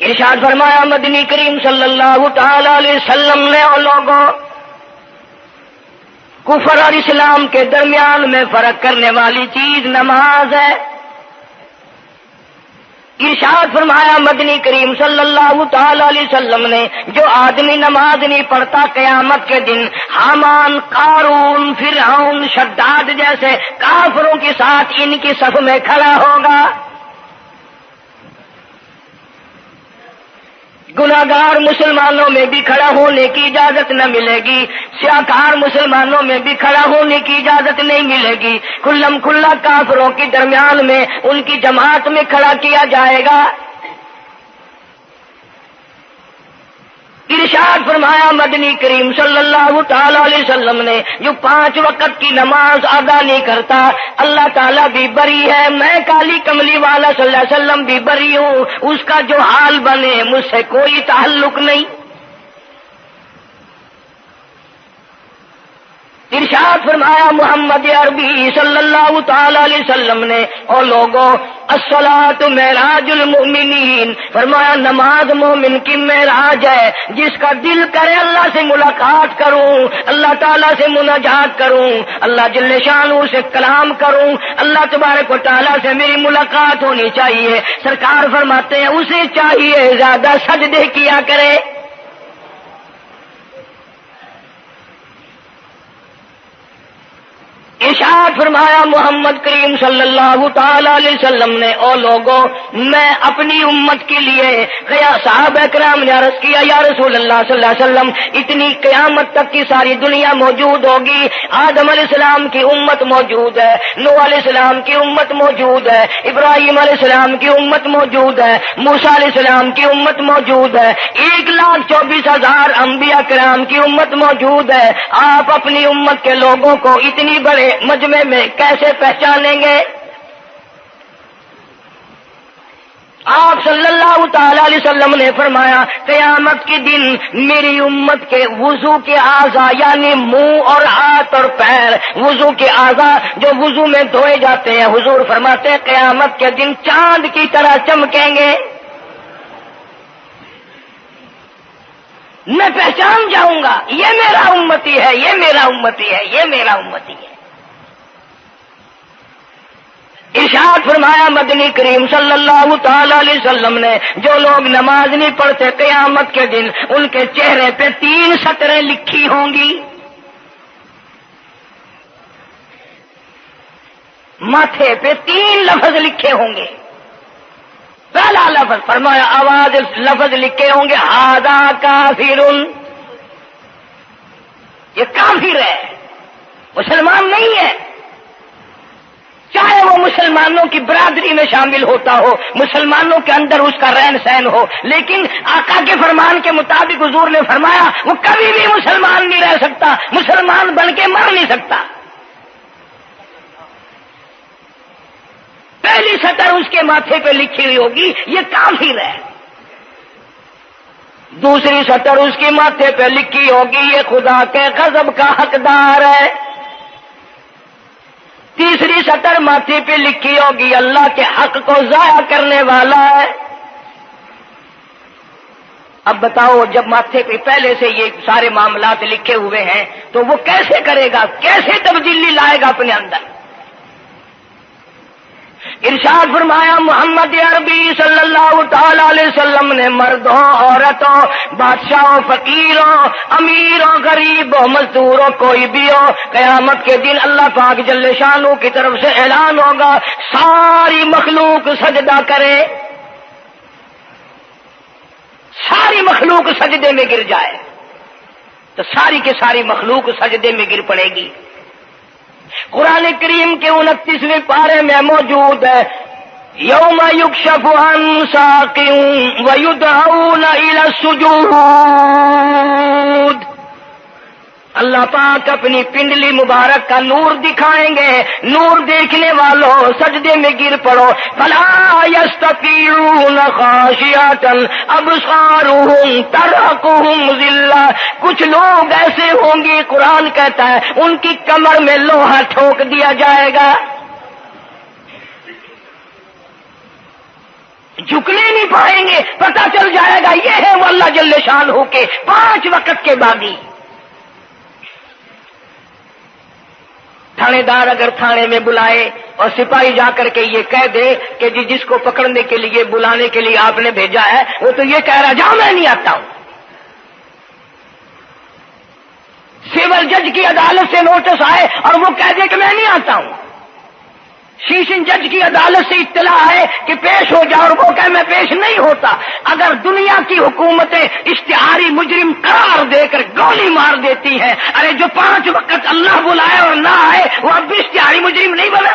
ارشاد فرمایا مدنی کریم صلی اللہ تعالی علیہ وسلم نے اور لوگوں کفر اور اسلام کے درمیان میں فرق کرنے والی چیز نماز ہے۔ ارشاد فرمایا مدنی کریم صلی اللہ تعالی علیہ وسلم نے جو آدمی نماز نہیں پڑھتا قیامت کے دن حامان، قارون، فرعون، شداد جیسے کافروں کے ساتھ ان کی صف میں کھڑا ہوگا۔ گناہگار مسلمانوں میں بھی کھڑا ہونے کی اجازت نہ ملے گی، سیاکار مسلمانوں میں بھی کھڑا ہونے کی اجازت نہیں ملے گی، کھلم کھلا کافروں کے درمیان میں ان کی جماعت میں کھڑا کیا جائے گا۔ ارشاد فرمایا مدنی کریم صلی اللہ تعالی علیہ وسلم نے جو 5 وقت کی نماز ادا نہیں کرتا اللہ تعالیٰ بھی بری ہے، میں کالی کملی والا صلی اللہ علیہ وسلم بھی بری ہوں، اس کا جو حال بنے مجھ سے کوئی تعلق نہیں۔ ارشاد فرمایا محمد عربی صلی اللہ تعالی علیہ وسلم نے اور لوگوں الصلاۃ معراج المؤمنین، فرمایا نماز مومن کی معراج ہے، جس کا دل کرے اللہ سے ملاقات کروں، اللہ تعالیٰ سے مناجات کروں، اللہ جل شانہ سے کلام کروں، اللہ تبارک و تعالیٰ سے میری ملاقات ہونی چاہیے۔ سرکار فرماتے ہیں اسے چاہیے زیادہ سجدے کیا کرے۔ ارشاد فرمایا محمد کریم صلی اللہ تعالی علیہ وسلم نے او لوگوں میں اپنی امت کے لیے صحابہ کرام نے عرض کیا یا رسول اللہ صلی اللہ علیہ وسلم اتنی قیامت تک کی ساری دنیا موجود ہوگی، آدم علیہ السلام کی امت موجود ہے، نوح علیہ السلام کی امت موجود ہے، ابراہیم علیہ السلام کی امت موجود ہے، موسیٰ علیہ السلام کی امت موجود ہے، 1,24,000 انبیاء کرام کی امت موجود ہے، آپ اپنی امت کے لوگوں کو اتنی بڑے مجمع میں کیسے پہچانیں گے؟ آپ صلی اللہ تعالی علیہ وسلم نے فرمایا قیامت کے دن میری امت کے وضو کے اعضاء یعنی منہ اور ہاتھ اور پیر، وضو کے اعضاء جو وضو میں دھوئے جاتے ہیں، حضور فرماتے ہیں قیامت کے دن چاند کی طرح چمکیں گے، میں پہچان جاؤں گا یہ میرا امتی ہے، یہ میرا امتی ہے، یہ میرا امتی ہے۔ ارشاد فرمایا مدنی کریم صلی اللہ تعالی علیہ وسلم نے جو لوگ نماز نہیں پڑھتے قیامت کے دن ان کے چہرے پہ 3 سطریں لکھی ہوں گی، ماتھے پہ 3 لفظ لکھے ہوں گے۔ پہلا لفظ فرمایا آواز لفظ لکھے ہوں گے ھذا کافر، یہ کافر ہے، مسلمان نہیں ہے، چاہے وہ مسلمانوں کی برادری میں شامل ہوتا ہو، مسلمانوں کے اندر اس کا رہن سہن ہو، لیکن آقا کے فرمان کے مطابق حضور نے فرمایا وہ کبھی بھی مسلمان نہیں رہ سکتا، مسلمان بن کے مر نہیں سکتا۔ پہلی سطر اس کے ماتھے پہ لکھی ہوئی ہوگی یہ کافر ہے، دوسری سطر اس کے ماتھے پہ لکھی ہوگی یہ خدا کے غضب کا حقدار ہے، تیسری سطر ماتھے پہ لکھی ہوگی اللہ کے حق کو ضائع کرنے والا ہے۔ اب بتاؤ جب ماتھے پہ پہلے سے یہ سارے معاملات لکھے ہوئے ہیں تو وہ کیسے کرے گا، کیسے تبدیلی لائے گا اپنے اندر؟ ارشاد فرمایا محمد عربی صلی اللہ تعالی علیہ وسلم نے مردوں، عورتوں، بادشاہوں، فقیروں، امیروں، غریبوں، مزدوروں، کوئی بھی ہو، قیامت کے دن اللہ پاک جل شانہ کی طرف سے اعلان ہوگا ساری مخلوق سجدہ کرے، ساری مخلوق سجدے میں گر جائے تو ساری کی ساری مخلوق سجدے میں گر پڑے گی۔ قرآن کریم کے 29ویں پارے میں موجود ہے یوم یکشف عن ساق ویدعون الی السجود، اللہ پاک اپنی پنڈلی مبارک کا نور دکھائیں گے، نور دیکھنے والوں سجدے میں گر پڑو، فلا یستطیعون خاشعۃ ابصارهم ترهقهم ذلہ، کچھ لوگ ایسے ہوں گے قرآن کہتا ہے ان کی کمر میں لوہا ٹھوک دیا جائے گا، جھکنے نہیں پائیں گے، پتہ چل جائے گا یہ ہے وہ اللہ جل شان ہو کے 5 وقت کے باغی۔ تھانے دار اگر تھانے میں بلائے اور سپاہی جا کر کے یہ کہہ دے کہ جس کو پکڑنے کے لیے بلانے کے لیے آپ نے بھیجا ہے وہ تو یہ کہہ رہا جاؤ میں نہیں آتا ہوں۔ سول جج کی عدالت سے نوٹس آئے اور وہ کہہ دے کہ میں نہیں آتا ہوں۔ سیشن جج کی عدالت سے اطلاع ہے کہ پیش ہو جاؤ اور وہ کہے میں پیش نہیں ہوتا۔ اگر دنیا کی حکومتیں اشتہاری مجرم قرار دے کر گولی مار دیتی ہیں، ارے جو 5 وقت اللہ بلائے اور نہ آئے وہ اب بھی اشتہاری مجرم نہیں بنا؟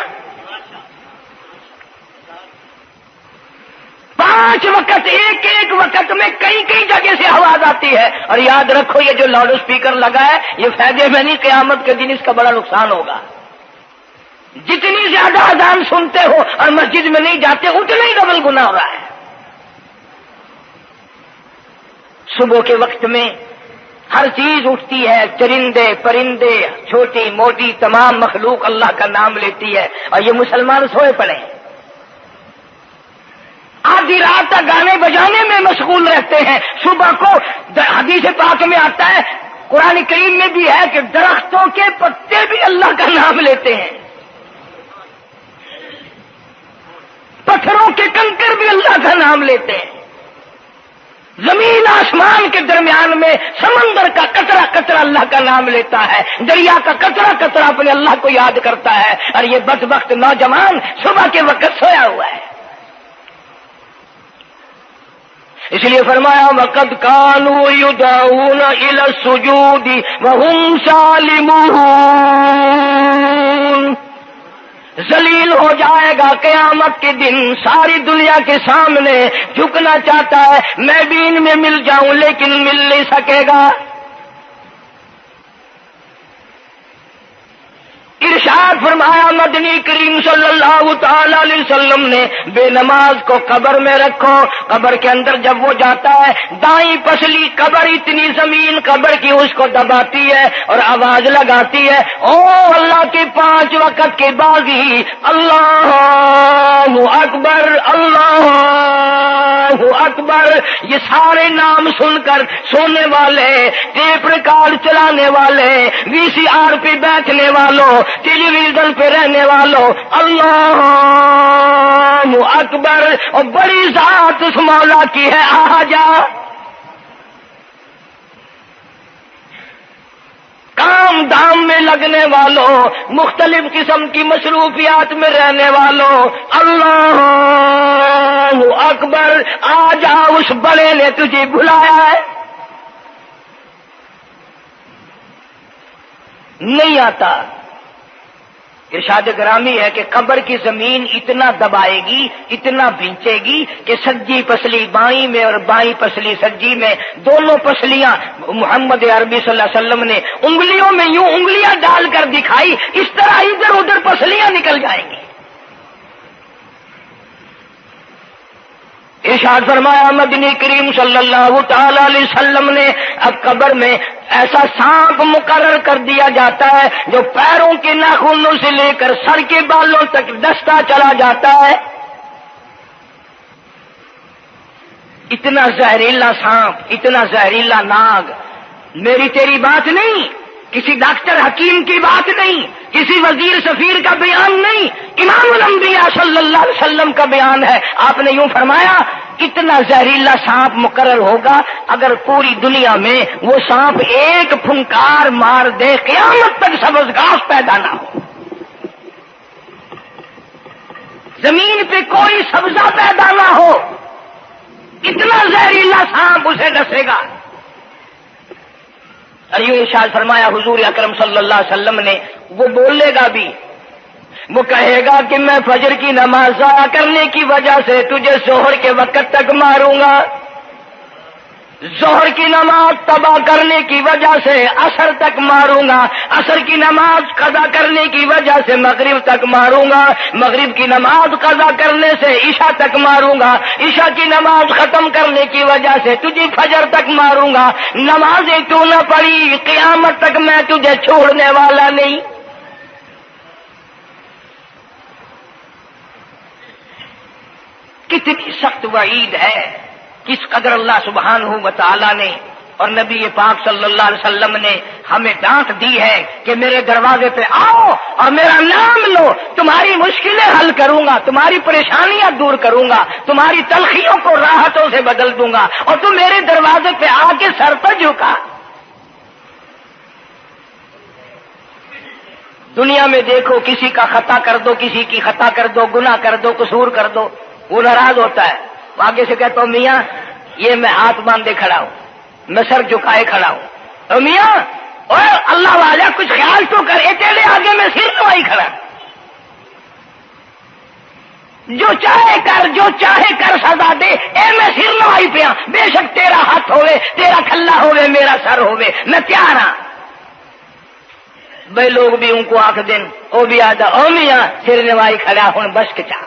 5 وقت ایک وقت میں کئی جگہ سے آواز آتی ہے۔ اور یاد رکھو یہ جو لاؤڈ اسپیکر لگا ہے یہ فائدے میں نہیں، قیامت کے دن اس کا بڑا نقصان ہوگا۔ جتنی زیادہ اذان سنتے ہو اور مسجد میں نہیں جاتے اتنا ہی ڈبل گناہ ہو رہا ہے۔ صبح کے وقت میں ہر چیز اٹھتی ہے، چرندے پرندے چھوٹی موٹی تمام مخلوق اللہ کا نام لیتی ہے، اور یہ مسلمان سوئے پڑے ہیں، آدھی رات تک گانے بجانے میں مشغول رہتے ہیں۔ صبح کو حدیث پاک میں آتا ہے، قرآن کریم میں بھی ہے کہ درختوں کے پتے بھی اللہ کا نام لیتے ہیں، پتھروں کے کنکر بھی اللہ کا نام لیتے ہیں، زمین آسمان کے درمیان میں سمندر کا قطرہ قطرہ اللہ کا نام لیتا ہے، دریا کا قطرہ قطرہ اپنے اللہ کو یاد کرتا ہے، اور یہ بدبخت نوجوان صبح کے وقت سویا ہوا ہے۔ اس لیے فرمایا وَقَدْ كَانُوا يُدْعَوْنَ إِلَى السُّجُودِ وَهُمْ سَالِمُونَ۔ ذلیل ہو جائے گا قیامت کے دن، ساری دنیا کے سامنے جھکنا چاہتا ہے میں بھی ان میں مل جاؤں لیکن مل نہیں سکے گا۔ ارشاد فرمایا مدنی کریم صلی اللہ تعالی علیہ وسلم نے بے نماز کو قبر میں رکھو، قبر کے اندر جب وہ جاتا ہے دائیں پسلی قبر اتنی زمین قبر کی اس کو دباتی ہے اور آواز لگاتی ہے او اللہ کے 5 وقت کے باغی، اللہ اکبر اللہ اکبر۔ یہ سارے نام سن کر سونے والے، ٹیپ ریکارڈ چلانے والے، وی سی آر پہ بیٹھنے والوں، ٹیلی ویژن پہ رہنے والوں اللہ اکبر، اور بڑی ذات اس مولا کی ہے آ جا۔ کام دام میں لگنے والوں، مختلف قسم کی مصروفیات میں رہنے والوں اللہ اکبر، آ جا اس بڑے نے تجھے بلایا ہے۔ نہیں آتا۔ ارشاد گرامی ہے کہ قبر کی زمین اتنا دبائے گی، اتنا بھینچے گی کہ سجی پسلی بائیں میں اور بائیں پسلی سجی میں، دونوں پسلیاں محمد عربی صلی اللہ علیہ وسلم نے انگلیوں میں یوں انگلیاں ڈال کر دکھائی، اس طرح ادھر ادھر پسلیاں نکل جائیں گی۔ ارشاد فرمایا مدنی کریم صلی اللہ تعالی علیہ وسلم نے اب قبر میں ایسا سانپ مقرر کر دیا جاتا ہے جو پیروں کے ناخنوں سے لے کر سر کے بالوں تک ڈستا چلا جاتا ہے۔ اتنا زہریلا سانپ، اتنا زہریلا ناگ، میری تیری بات نہیں، کسی ڈاکٹر حکیم کی بات نہیں، کسی وزیر سفیر کا بیان نہیں، امام الانبیاء صلی اللہ علیہ وسلم کا بیان ہے۔ آپ نے یوں فرمایا اتنا زہریلا سانپ مقرر ہوگا اگر پوری دنیا میں وہ سانپ ایک پھنکار مار دے قیامت تک سبز گھاس پیدا نہ ہو، زمین پہ کوئی سبزہ پیدا نہ ہو، اتنا زہریلا سانپ اسے ڈسے گا۔ اور یوں ارشاد فرمایا حضور اکرم صلی اللہ علیہ وسلم نے، وہ بولے گا بھی، وہ کہے گا کہ میں فجر کی نماز ضائع کرنے کی وجہ سے تجھے ظہر کے وقت تک ماروں گا، ظہر کی نماز تباہ کرنے کی وجہ سے عصر تک ماروں گا، عصر کی نماز قضا کرنے کی وجہ سے مغرب تک ماروں گا، مغرب کی نماز قضا کرنے سے عشاء تک ماروں گا، عشاء کی نماز ختم کرنے کی وجہ سے تجھے فجر تک ماروں گا، نمازیں تو نہ پڑھی قیامت تک میں تجھے چھوڑنے والا نہیں۔ کتنی سخت وعید ہے، کس قدر اللہ سبحانہ و تعالی نے اور نبی پاک صلی اللہ علیہ وسلم نے ہمیں ڈانٹ دی ہے کہ میرے دروازے پہ آؤ اور میرا نام لو، تمہاری مشکلیں حل کروں گا، تمہاری پریشانیاں دور کروں گا، تمہاری تلخیوں کو راحتوں سے بدل دوں گا، اور تم میرے دروازے پہ آ کے سر پر جھکا۔ دنیا میں دیکھو، کسی کا خطا کر دو، کسی کی خطا کر دو، گناہ کر دو، قصور کر دو، وہ ناراض ہوتا ہے، وہ آگے سے کہتا ہوں میاں یہ میں ہاتھ باندھے کھڑا ہوں، میں سر جھکائے کھڑا ہوں، اور میاں اور اللہ والا کچھ خیال تو کر، تیرے آگے میں سر نوائی کھڑا، جو چاہے کر، جو چاہے کر سزا دے، اے میں سر نوائی پہ ہاں، بے شک تیرا ہاتھ ہوئے، تیرا کھلا ہوئے، میرا سر ہوئے، میں تیار ہاں۔ بھائی لوگ بھی ان کو آنکھ دیں، وہ بھی آدھا او میاں سر نوائی کھڑا ہوں، بس کے چاہ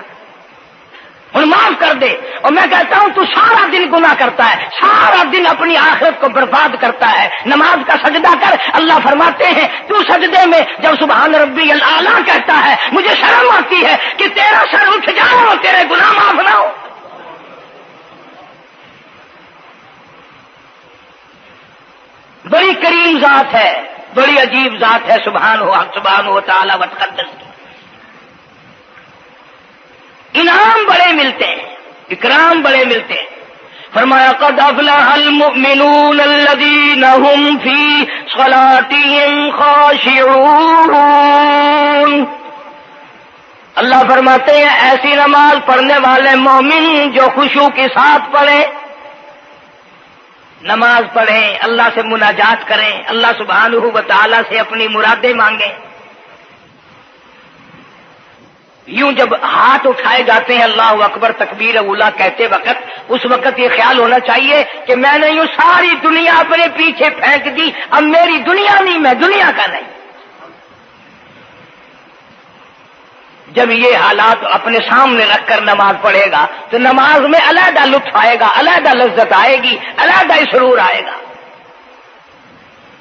ہوں معاف کر دے۔ اور میں کہتا ہوں تو سارا دن گناہ کرتا ہے، سارا دن اپنی آخرت کو برباد کرتا ہے، نماز کا سجدہ کر، اللہ فرماتے ہیں تو سجدے میں جب سبحان ربی الاعلیٰ کہتا ہے مجھے شرم آتی ہے کہ تیرا سر اٹھ جائے اور تیرے گناہ معاف نہ ہو۔ بڑی کریم ذات ہے، بڑی عجیب ذات ہے سبحانہ و تعالی و تقدس کی، انعام بڑے ملتے ہیں، اکرام بڑے ملتے ہیں۔ فرمایا قد افلح المؤمنون الذین هم فی صلاتهم خاشعون۔ اللہ فرماتے ہیں ایسی نماز پڑھنے والے مومن جو خشوع کے ساتھ پڑھیں، نماز پڑھیں، اللہ سے مناجات کریں، اللہ سبحانہ و تعالی سے اپنی مرادیں مانگیں۔ یوں جب ہاتھ اٹھائے جاتے ہیں اللہ اکبر تکبیر اولا کہتے وقت، اس وقت یہ خیال ہونا چاہیے کہ میں نے یوں ساری دنیا اپنے پیچھے پھینک دی، اب میری دنیا نہیں، میں دنیا کا نہیں۔ جب یہ حالات اپنے سامنے رکھ کر نماز پڑھے گا تو نماز میں علیحدہ لطف آئے گا، علیحدہ لذت آئے گی، علیحدہ سرور آئے گا۔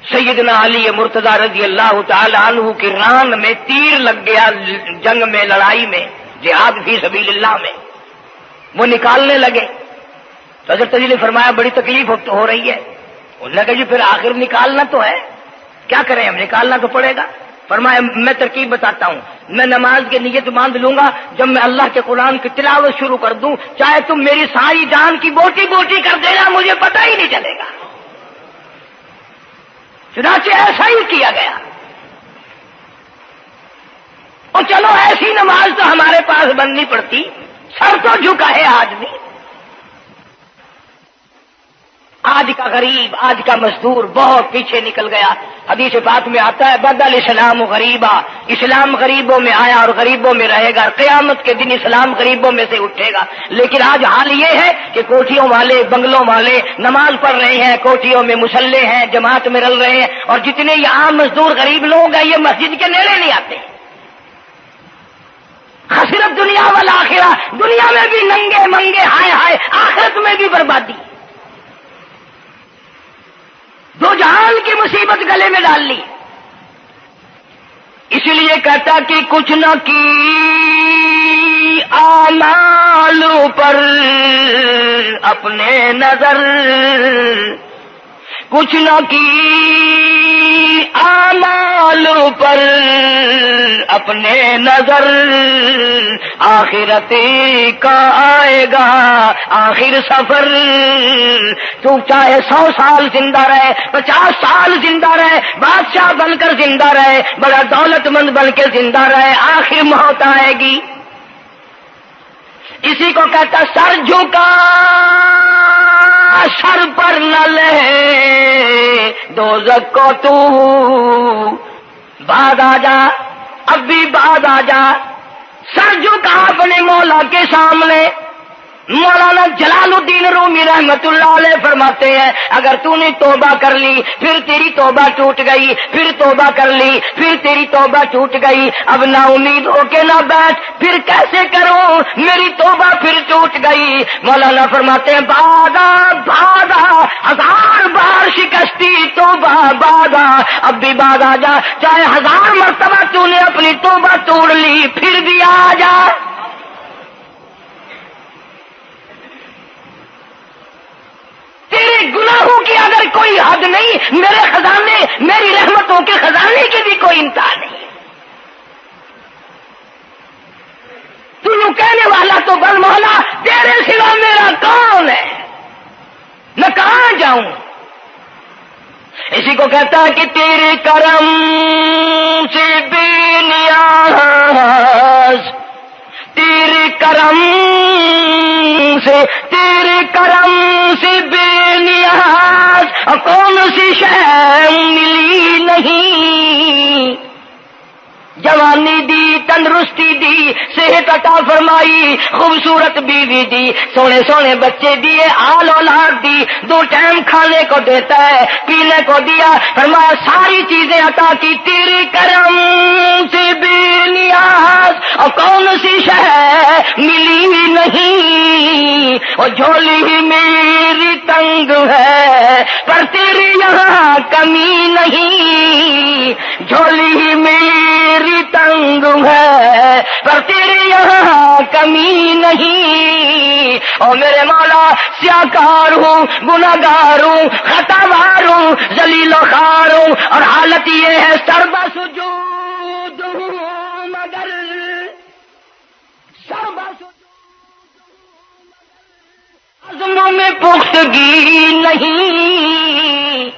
سیدنا علی مرتضی رضی اللہ تعالی عنہ کی ران میں تیر لگ گیا، جنگ میں، لڑائی میں، جہاد فی سبیل اللہ میں، وہ نکالنے لگے تو حضرت علی نے فرمایا بڑی تکلیف ہو رہی ہے۔ انہوں نے کہا جی پھر آخر نکالنا تو ہے، کیا کریں ہم، نکالنا تو پڑے گا۔ فرمایا میں ترکیب بتاتا ہوں، میں نماز کی نیت باندھ لوں گا، جب میں اللہ کے قرآن کی تلاوت شروع کر دوں چاہے تم میری ساری جان کی بوٹی بوٹی کر دینا، مجھے پتہ ہی نہیں چلے گا۔ چنانچہ ایسا ہی کیا گیا۔ اور چلو ایسی نماز تو ہمارے پاس بننی پڑتی، سر تو جھکا ہے آدمی۔ آج کا غریب، آج کا مزدور بہت پیچھے نکل گیا۔ حدیث پاک میں آتا ہے بدل اسلام غریبا، اسلام غریبوں میں آیا اور غریبوں میں رہے گا، قیامت کے دن اسلام غریبوں میں سے اٹھے گا۔ لیکن آج حال یہ ہے کہ کوٹھیوں والے، بنگلوں والے نماز پڑھ رہے ہیں، کوٹھیوں میں مصلے ہیں، جماعت میں رل رہے ہیں، اور جتنے یہ عام مزدور غریب لوگ ہیں یہ مسجد کے نیڑے نہیں آتے۔ خسرت دنیا والآخرہ، دنیا میں بھی ننگے منگے، ہائے ہائے، آخرت میں بھی بربادی، دو جہان کی مصیبت گلے میں ڈال لی۔ اس لیے کہتا کہ کچھ نہ کی اعمال پر اپنے نظر، کچھ نہ کی اعمال پر اپنے نظر، آخرت کا آئے گا آخر سفر۔ تو چاہے 100 سال زندہ رہے، 50 سال زندہ رہے، بادشاہ بن کر زندہ رہے، بڑا دولت مند بن کے زندہ رہے، آخر موت آئے گی۔ اسی کو کہتا سر جھکا سر پر نہ لے دوزخ کو تو، بعد آ جا، اب بھی بعد آ جا، سر جھکا اپنے مولا کے سامنے۔ مولانا جلال الدین رومی رحمت اللہ علیہ فرماتے ہیں اگر تو نے توبہ کر لی پھر تیری توبہ ٹوٹ گئی، پھر توبہ کر لی پھر تیری توبہ ٹوٹ گئی، اب نا امید ہو کے نہ بیٹھ، پھر کیسے کروں میری توبہ پھر ٹوٹ گئی۔ مولانا فرماتے ہیں بادا بادا، 1000 بار شکستی توبہ بادا، اب بھی بعد آ جا، چاہے 1000 مرتبہ تو نے اپنی توبہ توڑ لی پھر بھی آ جا۔ پر کوئی حد نہیں، میرے خزانے، میری رحمتوں کے خزانے کی بھی کوئی انتہا نہیں۔ تو یوں کہنے والا تو بل مولا تیرے سوا میرا کون ہے، میں کہاں جاؤں؟ اسی کو کہتا ہے کہ تیرے کرم سے بے نیاز، تیرے کرم سے بے نیاز کون سی شے ملی نہیں، جوانی دی، تندرستی دی، صحت عطا فرمائی، خوبصورت بیوی دی، سونے سونے بچے دیے، آل اولاد دی، 2 ٹائم کھانے کو دیتا ہے، پینے کو دیا، فرمایا ساری چیزیں عطا کی، تیرے کرم سے بے نیاز اور کون سی شے ملی نہیں، اور جھولی میری تنگ ہے پر تیرے یہاں کمی نہیں، جھولی میری تنگ ہے پر تیرے یہاں کمی نہیں، اور میرے مولا سیاکار ہوں، گناہگار ہوں، خطاوار ہوں، ذلیل و خوار ہوں، اور حالت یہ ہے سربا سجود ہوں، مگر سربا عزموں میں پختگی نہیں،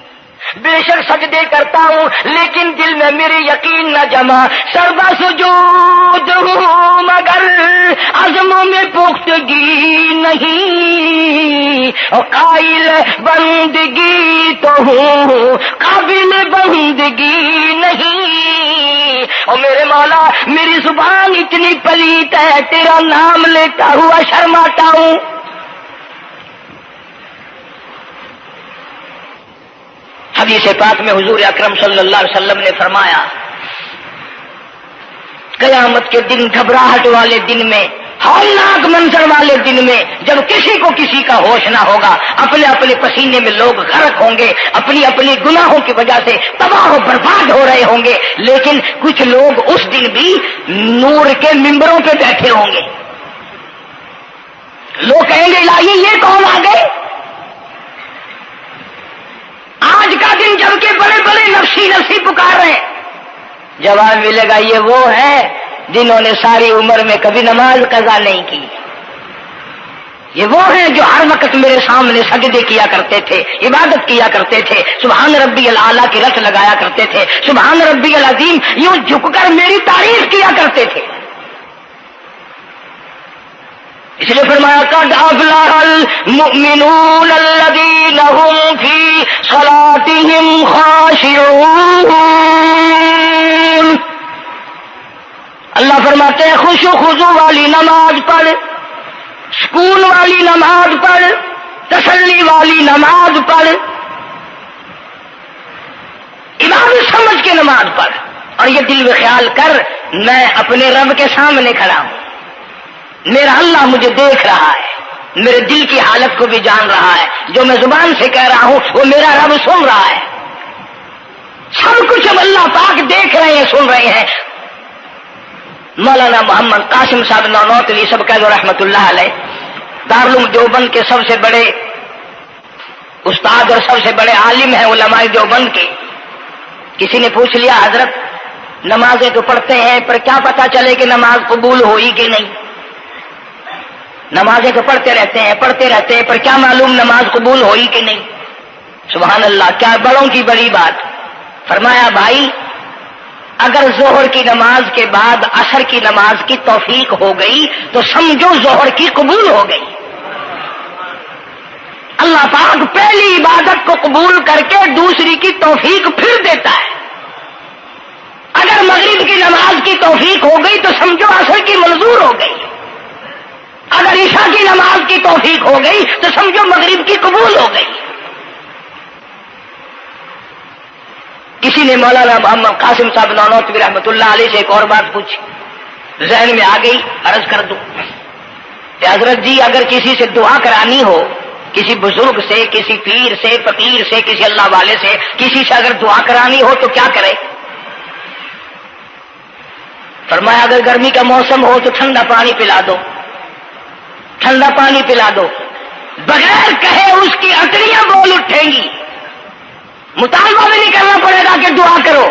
بے شک سجدے کرتا ہوں لیکن دل میں میرے یقین نہ جمع، سربا سجود ہوں مگر عزموں میں پختگی نہیں، اور قائل بندگی تو ہوں قابل بندگی نہیں، اور میرے مولا میری زبان اتنی پلیت ہے تیرا نام لیتا ہوا شرماتا ہوں۔ حدیث پاک میں حضور اکرم صلی اللہ علیہ وسلم نے فرمایا قیامت کے دن، گھبراہٹ والے دن میں، ہولناک منظر والے دن میں، جب کسی کو کسی کا ہوش نہ ہوگا، اپنے اپنے پسینے میں لوگ غرق ہوں گے، اپنی اپنی گناہوں کی وجہ سے تباہ و برباد ہو رہے ہوں گے، لیکن کچھ لوگ اس دن بھی نور کے ممبروں پہ بیٹھے ہوں گے، لوگ کہیں گے الہی یہ کون آ گئے؟ آج کا دن جبکہ بڑے بڑے نفسی پکار رہے ہیں، جواب ملے گا یہ وہ ہیں جنہوں نے ساری عمر میں کبھی نماز قضا نہیں کی، یہ وہ ہیں جو ہر وقت میرے سامنے سجدے کیا کرتے تھے، عبادت کیا کرتے تھے، سبحان ربی الاعلیٰ کی رٹ لگایا کرتے تھے، سبحان ربی العظیم یوں جھک کر میری تعریف کیا کرتے تھے۔ اس لیے فرمایا قد افلح المؤمنون الذین هم فی صلاتهم خاشعون، اللہ فرماتے ہیں خوش و خضوع والی نماز پڑھ، سکون والی نماز پڑھ، تسلی والی نماز پڑھ، عبادت سمجھ کے نماز پڑھ، اور یہ دل میں خیال کر میں اپنے رب کے سامنے کھڑا ہوں، میرا اللہ مجھے دیکھ رہا ہے، میرے دل کی حالت کو بھی جان رہا ہے، جو میں زبان سے کہہ رہا ہوں وہ میرا رب سن رہا ہے، سب کچھ اب اللہ پاک دیکھ رہے ہیں، سن رہے ہیں۔ مولانا محمد قاسم صاحب نانوتوی سب کہہ دو رحمت اللہ علیہ، دارالعلوم دیوبند کے سب سے بڑے استاد اور سب سے بڑے عالم ہیں علماء دیوبند کے۔ کسی نے پوچھ لیا حضرت نمازیں تو پڑھتے ہیں پر کیا پتا چلے کہ نماز قبول ہوئی کہ نہیں؟ نمازیں تو پڑھتے رہتے ہیں پر کیا معلوم نماز قبول ہوئی کہ نہیں؟ سبحان اللہ، کیا بڑوں کی بڑی بات۔ فرمایا بھائی اگر ظہر کی نماز کے بعد عصر کی نماز کی توفیق ہو گئی تو سمجھو ظہر کی قبول ہو گئی۔ اللہ پاک پہلی عبادت کو قبول کر کے دوسری کی توفیق پھر دیتا ہے۔ اگر مغرب کی نماز کی توفیق ہو گئی تو سمجھو عصر کی منظور ہو گئی، اگر عشاء کی نماز کی توفیق ہو گئی تو سمجھو مغرب کی قبول ہو گئی۔ کسی نے مولانا محمد قاسم صاحب نانوتوی رحمۃ اللہ علیہ سے ایک اور بات پوچھی، ذہن میں آ گئی، عرض کر دوں کہ حضرت جی اگر کسی سے دعا کرانی ہو، کسی بزرگ سے، کسی پیر سے، فقیر سے، کسی اللہ والے سے، کسی سے اگر دعا کرانی ہو تو کیا کرے؟ فرمایا اگر گرمی کا موسم ہو تو ٹھنڈا پانی پلا دو، ٹھنڈا پانی پلا دو، بغیر کہے اس کی اٹریاں بول اٹھیں گی، مطالبہ بھی نہیں کرنا پڑے گا کہ دعا کرو،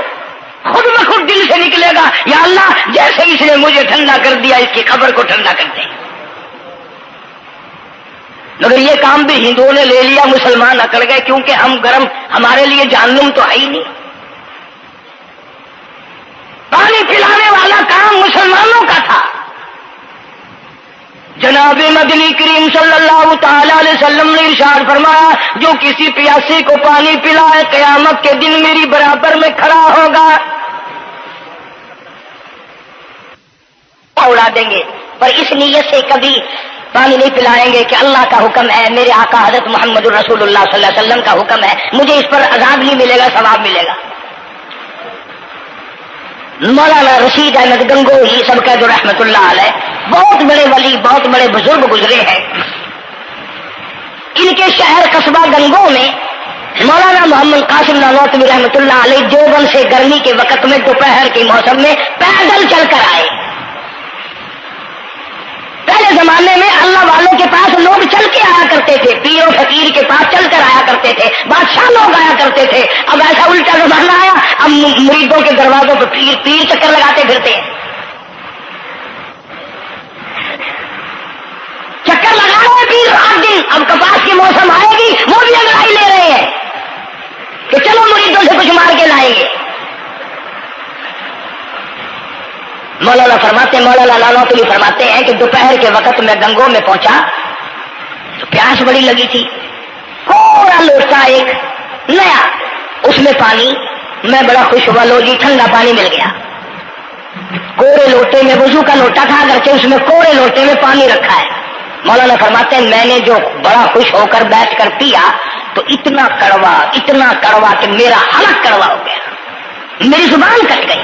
خود بخود دل سے نکلے گا یا اللہ جیسے اس نے مجھے ٹھنڈا کر دیا اس کی قبر کو ٹھنڈا کر دے۔ مگر یہ کام بھی ہندوؤں نے لے لیا، مسلمان اکڑ گئے کیونکہ ہم گرم، ہمارے لیے جہنم تو ہے ہی نہیں۔ پانی پلانے والا کام مسلمانوں کا تھا۔ جناب مدنی کریم صلی اللہ تعالی علیہ وسلم نے ارشاد فرمایا جو کسی پیاسے کو پانی پلائے قیامت کے دن میری برابر میں کھڑا ہوگا، اڑا دیں گے، پر اس نیت سے کبھی پانی نہیں پلائیں گے کہ اللہ کا حکم ہے، میرے آقا حضرت محمد الرسول اللہ صلی اللہ علیہ وسلم کا حکم ہے، مجھے اس پر عذاب نہیں ملے گا، ثواب ملے گا۔ مولانا رشید احمد گنگوہی سب کہہ دو رحمت اللہ علیہ، بہت بڑے ولی، بہت بڑے بزرگ گزرے ہیں۔ ان کے شہر قصبہ گنگو میں مولانا محمد قاسم نانوتوی رحمت اللہ علیہ دیوبند سے گرمی کے وقت میں دوپہر کے موسم میں پیدل چل کر آئے۔ پہلے زمانے میں اللہ والوں کے پاس لوگ چل کے آیا کرتے تھے، پیر و فقیر کے پاس چل کر آیا کرتے تھے، بادشاہ لوگ آیا کرتے تھے۔ اب ایسا الٹا زمانہ آیا، اب مریدوں کے دروازوں پہ پیر چکر لگاتے پھرتے ہیں، چکر لگا رہے پیر رات دن۔ اب کپاس کی موسم آئے گی وہ بھی انگڑائی لے رہے ہیں کہ چلو مریدوں سے کچھ مار کے لائیں گے۔ مولانا نانوتوی فرماتے ہیں کہ دوپہر کے وقت میں گنگو میں پہنچا تو پیاس بڑی لگی تھی، تھوڑا لوٹا ایک نیا، اس میں پانی، میں بڑا خوش ہوا، لو جی ٹھنڈا پانی مل گیا۔ کوڑے لوٹے میں، وضو کا لوٹا تھا اگرچہ اس میں کوڑے لوٹے میں پانی رکھا ہے۔ مولانا فرماتے ہیں میں نے جو بڑا خوش ہو کر بیٹھ کر پیا تو اتنا کڑوا کہ میرا حلق کڑوا ہو گیا، میری زبان کٹ گئی،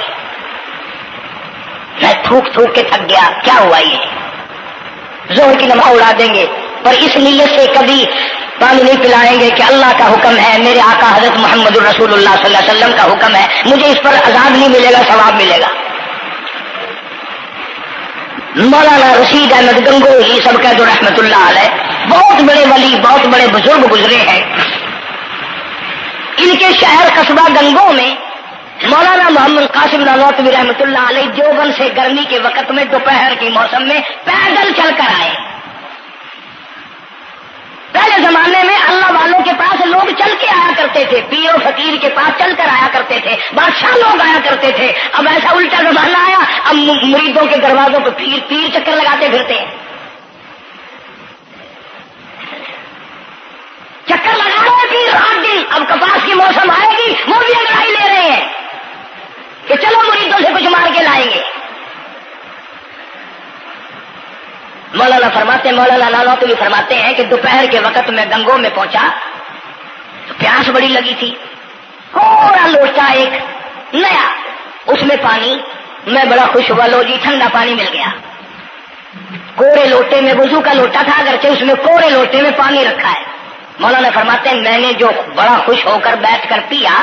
میں تھوک کے تھک گیا۔ کیا ہوا یہ؟ زہر کی نماز اڑا دیں گے، پر اس نیت سے کبھی پانی نہیں پلائیں گے کہ اللہ کا حکم ہے، میرے آقا حضرت محمد الرسول اللہ صلی اللہ علیہ وسلم کا حکم ہے، مجھے اس پر عذاب نہیں ملے گا، ثواب ملے گا۔ مولانا رشید احمد گنگوہی سب کہہ دو رحمت اللہ علیہ، بہت بڑے ولی، بہت بڑے بزرگ گزرے ہیں۔ ان کے شہر قصبہ گنگو میں مولانا محمد قاسم نانوتوی رحمت اللہ علیہ دیوبند سے گرمی کے وقت میں دوپہر کے موسم میں پیدل چل کر آئے۔ پہلے زمانے میں اللہ والوں کے پاس لوگ چل کے آیا کرتے تھے، پیر و فقیر کے پاس چل کر آیا کرتے تھے، بادشاہ لوگ آیا کرتے تھے۔ اب ایسا الٹا زمانہ آیا، اب مریدوں کے دروازوں پہ پیر چکر لگاتے پھرتے ہیں، چکر لگا رہے پیر رات دن۔ اب کپاس کی موسم آئے گی وہ بھی انگڑائی لے رہے ہیں کہ چلو مریدوں سے کچھ مار کے لائیں گے۔ مولانا نانوتوی فرماتے ہیں کہ دوپہر کے وقت میں گنگو میں پہنچا تو پیاس بڑی لگی تھی، تھوڑا لوٹا ایک نیا، اس میں پانی، میں بڑا خوش ہوا، لو جی ٹھنڈا پانی مل گیا۔ کوڑے لوٹے میں، وضو کا لوٹا تھا اگرچہ اس میں کوڑے لوٹے میں پانی رکھا ہے۔ مولانا فرماتے ہیں میں نے جو بڑا خوش ہو کر بیٹھ کر پیا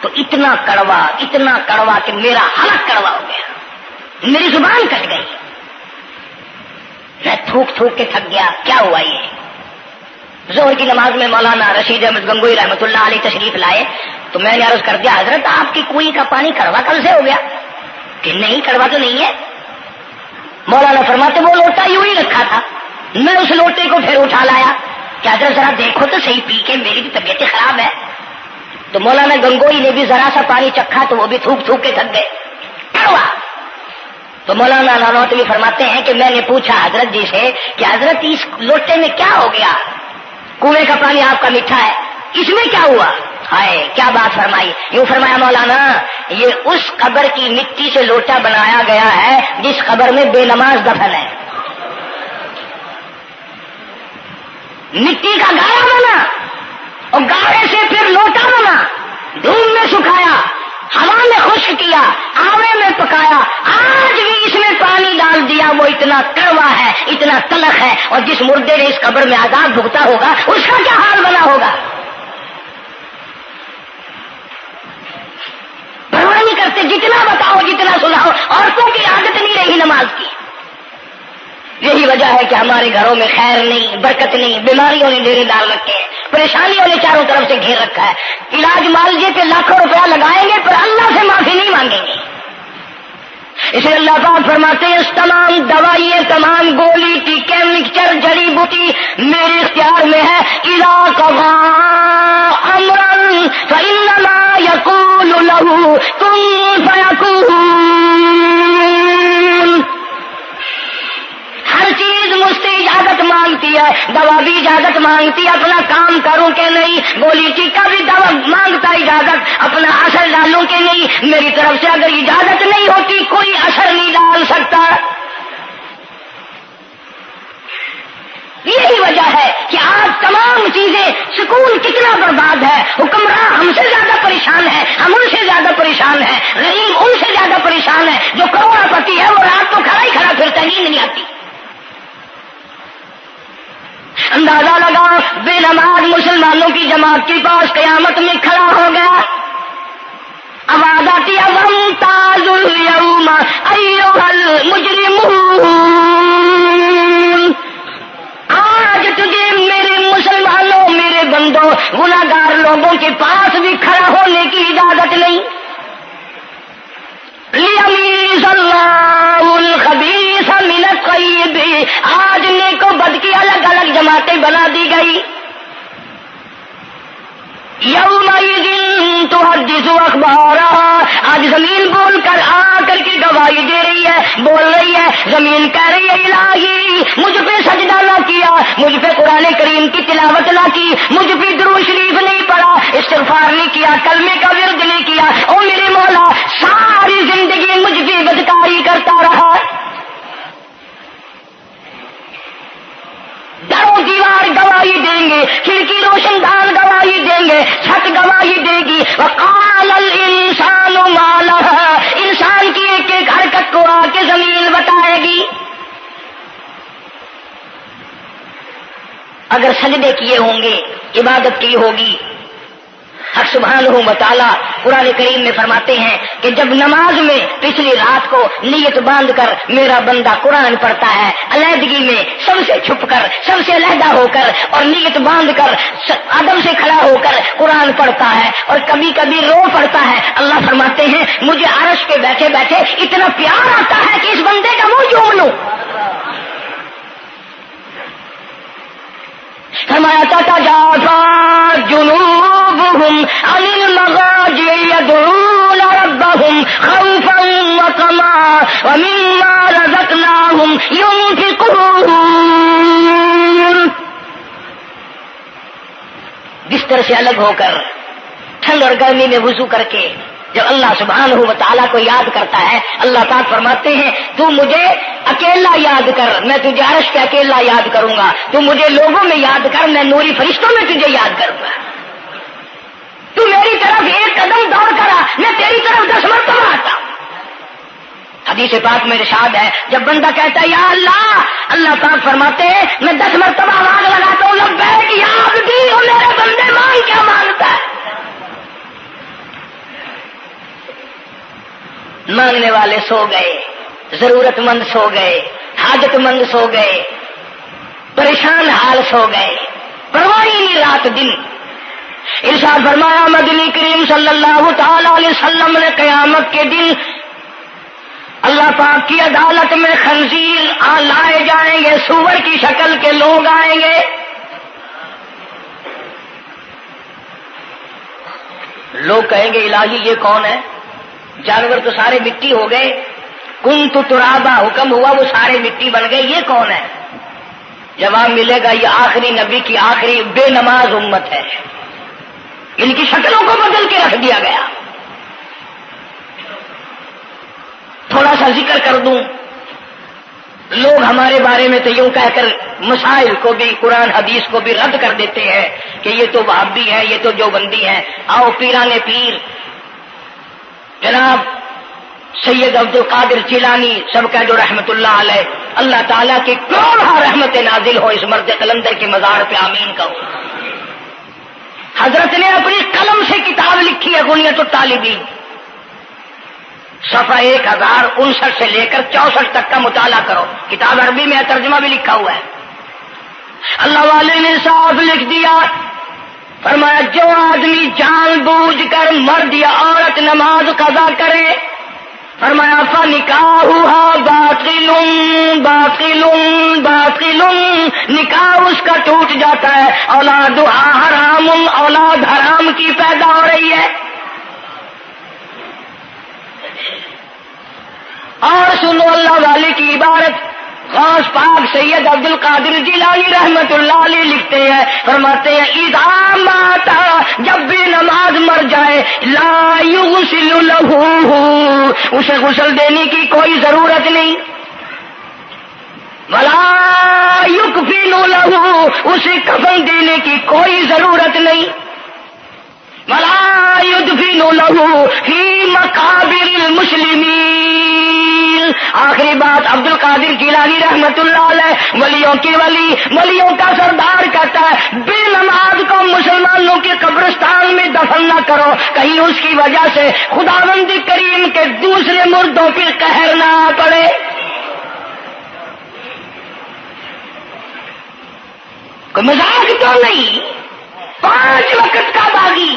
تو اتنا کڑوا کہ میرا حلق کڑوا ہو گیا، میری زبان کٹ گئی، میں تھوک کے تھک گیا۔ کیا ہوا یہ؟ ظہر کی نماز میں مولانا رشید احمد گنگوہی رحمت اللہ علیہ تشریف لائے تو میں نے عرض کر دیا حضرت آپ کی کنویں کا پانی کڑوا کل سے ہو گیا؟ کہ نہیں کڑوا تو نہیں ہے۔ مولانا فرماتے وہ لوٹا یوں ہی رکھا تھا، میں اس لوٹے کو پھر اٹھا لایا کہ حضرت ذرا دیکھو تو صحیح، پی کے میری بھی طبیعت خراب ہے۔ تو مولانا گنگوہی نے بھی ذرا سا پانی چکھا تو وہ بھی تھوک کے تھک گئے، کڑوا۔ تو مولانا نانوتوی فرماتے ہیں کہ میں نے پوچھا حضرت جی سے کہ حضرت اس لوٹے میں کیا ہو گیا؟ کنویں کا پانی آپ کا میٹھا ہے، اس میں کیا ہوا؟ ہائے کیا بات فرمائی؟ یوں فرمایا مولانا یہ اس قبر کی مٹی سے لوٹا بنایا گیا ہے جس قبر میں بے نماز دفن ہے۔ مٹی کا گاڑا بنا اور گاڑے سے پھر لوٹا بنا، دھوپ میں سکھایا، ہوا میں خشک کیا، آوے میں پکایا، آج بھی اس میں پانی ڈال دیا، وہ اتنا کڑوا ہے، اتنا تلخ ہے، اور جس مردے نے اس قبر میں عذاب بھگتا ہوگا اس کا کیا حال بنا ہوگا؟ پرواہ نہیں کرتے، جتنا بتاؤ جتنا سناؤ، عورتوں کی عادت نہیں رہی نماز کی۔ یہی وجہ وجہ ہے کہ ہمارے گھروں میں خیر نہیں، برکت نہیں، بیماریوں نے ڈیرے ڈال رکھے ہیں، پریشانیوں نے چاروں طرف سے گھیر رکھا ہے. علاج معالجے پہ لاکھوں روپیہ لگائیں گے پر اللہ سے معافی نہیں مانگیں گے. اسے اللہ پاک فرماتے ہیں اس تمام دوائیں، تمام گولی ٹیکے مکسچر جڑی بوٹی میرے اختیار میں ہے. اذا قضى امرا فانما يقول له كن فيكون. ہر چیز مجھ سے اجازت مانگتی ہے، دوا بھی اجازت مانگتی ہے اپنا کام کروں کہ نہیں، گولی ٹیکا بھی دوا مانگتا اجازت اپنا اثر ڈالوں کہ نہیں. میری طرف سے اگر اجازت نہیں ہوتی کوئی اثر نہیں ڈال سکتا. یہی وجہ ہے کہ آج تمام چیزیں، سکون کتنا برباد ہے، حکمراں ہم سے زیادہ پریشان ہے، ہم ان سے زیادہ پریشان ہے، غریب ان سے زیادہ پریشان ہے. جو کروڑ پتی ہے وہ رات کو کھڑا ہی کھڑا پھرتا ہے، نیند نہیں آتی. اندازہ لگا بے نماز مسلمانوں کی جماعت کے پاس قیامت میں کھڑا ہو گیا. آواز آتی ہے وامتازوا اليوم ایھا المجرمون. آج تجھے میرے مسلمانوں، میرے بندوں، گناہگار لوگوں کے پاس بھی کھڑا ہونے کی اجازت نہیں. لیمیز اللہ الخبیث من الطیب. آج نیک و بد کی الگ الگ جماعتیں بنا دی گئی. یومئذ تحدث اخبارها. آج زمین بول کر آ کر کے گواہی دے رہی ہے، بول رہی ہے. زمین کہہ رہی ہے الہی مجھ پہ سجدہ نہ کیا، مجھ پہ قرآن کریم کی تلاوت نہ کی، مجھ پہ درود شریف نہیں پڑھا، استغفار نہیں کیا، کلمے کا ورد نہیں کیا. او میرے مولا ساری زندگی مجھ پہ بدکاری کرتا رہا. درو دیوار گواہی دیں گے، کھڑکی روشن دان گواہی دیں گے، چھت گواہی دے گی. وقال الانسان ما لها. انسان کی ایک ایک حرکت کو آ کے زمین بتائے گی. اگر سجدے کیے ہوں گے، عبادت کی ہوگی. حق سبحانہ و تعالی قرآن کریم میں فرماتے ہیں کہ جب نماز میں پچھلی رات کو نیت باندھ کر میرا بندہ قرآن پڑھتا ہے، علیحدگی میں سب سے چھپ کر، سب سے علیحدہ ہو کر اور نیت باندھ کر ادب سے کھڑا ہو کر قرآن پڑھتا ہے اور کبھی کبھی رو پڑتا ہے. اللہ فرماتے ہیں مجھے عرش پہ بیٹھے بیٹھے اتنا پیار آتا ہے کہ اس بندے کا منہ چوم لوں. فرمایا تتجافى جنوبهم عن المضاجع يدعون ربهم خوفا وطمعا ومما رزقناهم ينفقون. بستر سے الگ ہو کر ٹھنڈ اور گرمی میں وضو کر کے جب اللہ سبحانہ و تعالیٰ کو یاد کرتا ہے، اللہ پاک فرماتے ہیں تو مجھے اکیلا یاد کر، میں تجھے عرش پہ اکیلا یاد کروں گا. تو مجھے لوگوں میں یاد کر، میں نوری فرشتوں میں تجھے یاد کروں گا. تو میری طرف ایک قدم دوڑ کرا، میں تیری طرف 10 مرتبہ آتا. حدیث پاک میں ارشاد ہے جب بندہ کہتا ہے یا اللہ، اللہ پاک فرماتے ہیں میں 10 مرتبہ آواز لگاتا ہوں لبیک یا عبدی، اور میرے بندے مانگ کیا مانگتا ہے. مانگنے والے سو گئے، ضرورت مند سو گئے، حاجت مند سو گئے، پریشان حال سو گئے، پرواہ نہیں رات دن. ارشاد فرمایا مدنی کریم صلی اللہ تعالی علیہ وسلم نے قیامت کے دن اللہ پاک کی عدالت میں خنزیر لائے جائیں گے، سور کی شکل کے لوگ آئیں گے. لوگ کہیں گے الہی یہ کون ہے؟ جانور تو سارے مٹی ہو گئے، کنت ترابا حکم ہوا وہ سارے مٹی بن گئے، یہ کون ہے؟ جواب ملے گا یہ آخری نبی کی آخری بے نماز امت ہے، ان کی شکلوں کو بدل کے رکھ دیا گیا. تھوڑا سا ذکر کر دوں، لوگ ہمارے بارے میں تو یوں کہہ کر مسائل کو بھی، قرآن حدیث کو بھی رد کر دیتے ہیں کہ یہ تو وہابی ہے، یہ تو دیوبندی ہے. آؤ پیران پیر جناب سید عبد القادر جیلانی سب کا جو رحمت اللہ علیہ، اللہ تعالیٰ کی کروڑ رحمت نازل ہو اس مرد قلندر کے مزار پہ، آمین کہو. حضرت نے اپنی قلم سے کتاب لکھی ہے غنیت الطالبین. صفحہ 1059 سے لے کر 64 تک کا مطالعہ کرو، کتاب عربی میں ترجمہ بھی لکھا ہوا ہے۔ اللہ والے نے صاف لکھ دیا، فرمایا جو آدمی جان بوجھ کر مرد یا عورت نماز قضا کرے، فرمایا فنکاحها باطل باطل باطل، نکاح اس کا ٹوٹ جاتا ہے، اولادها حرام، اولاد حرام کی پیدا ہو رہی ہے۔ اور سنو اللہ والے کی عبارت، غوث پاک سید عبد القادر جیلانی رحمت اللہ علیہ لکھتے ہیں، فرماتے ہیں اذا مات، جب بھی نماز مر جائے، لا یغسل لہ، اسے غسل دینے کی کوئی ضرورت نہیں، ولا یکفن لہ، اسے کفن دینے کی کوئی ضرورت نہیں، ولا یدفن لہ فی مقابر المسلمین۔ آخری بات عبد القادر جیلانی رحمت اللہ علیہ، ولیوں کے ولی، ولیوں کا سردار کہتا ہے بے نماز کو مسلمانوں کے قبرستان میں دفن نہ کرو، کہیں اس کی وجہ سے خداوند کریم کے دوسرے مردوں پہ قہر نہ پڑے۔ کوئی مذاق تو نہیں، 5 وقت کا باغی،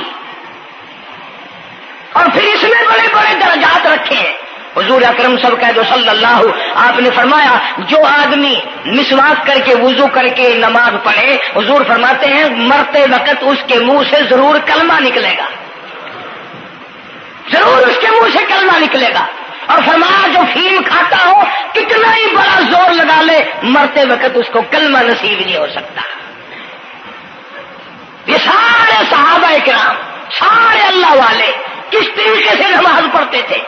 اور پھر اس میں بڑے بڑے درجات رکھے ہیں۔ حضور اکرم صلی اللہ آپ نے فرمایا جو آدمی مسواک کر کے وضو کر کے نماز پڑھے، حضور فرماتے ہیں مرتے وقت اس کے منہ سے ضرور کلمہ نکلے گا، ضرور اس کے منہ سے کلمہ نکلے گا۔ اور فرمایا جو فیم کھاتا ہو کتنا ہی بڑا زور لگا لے، مرتے وقت اس کو کلمہ نصیب نہیں ہو سکتا۔ یہ سارے صحابہ کرام، سارے اللہ والے کس طریقے سے نماز پڑھتے تھے۔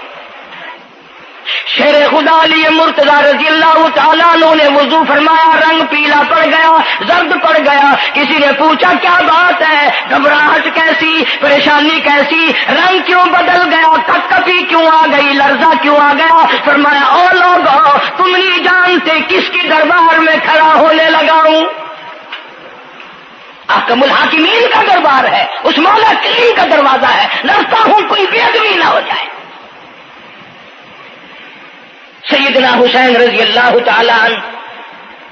شیر خدا علی مرتضی رضی اللہ تعالیٰ عنہ نے وضو فرمایا، رنگ پیلا پڑ گیا، زرد پڑ گیا، کسی نے پوچھا کیا بات ہے، گھبراہٹ کیسی، پریشانی کیسی، رنگ کیوں بدل گیا، کپکپی کیوں آ گئی، لرزہ کیوں آ گیا؟ فرمایا او لوگو تم نہیں جانتے کس کی دربار میں کھڑا ہونے لگا ہوں۔ احکم الحاکمین کا دربار ہے، اس مولا کریم کا دروازہ ہے، ڈرتا ہوں کوئی بے ادبی نہ ہو جائے۔ سیدنا حسین رضی اللہ تعالیٰ عنہ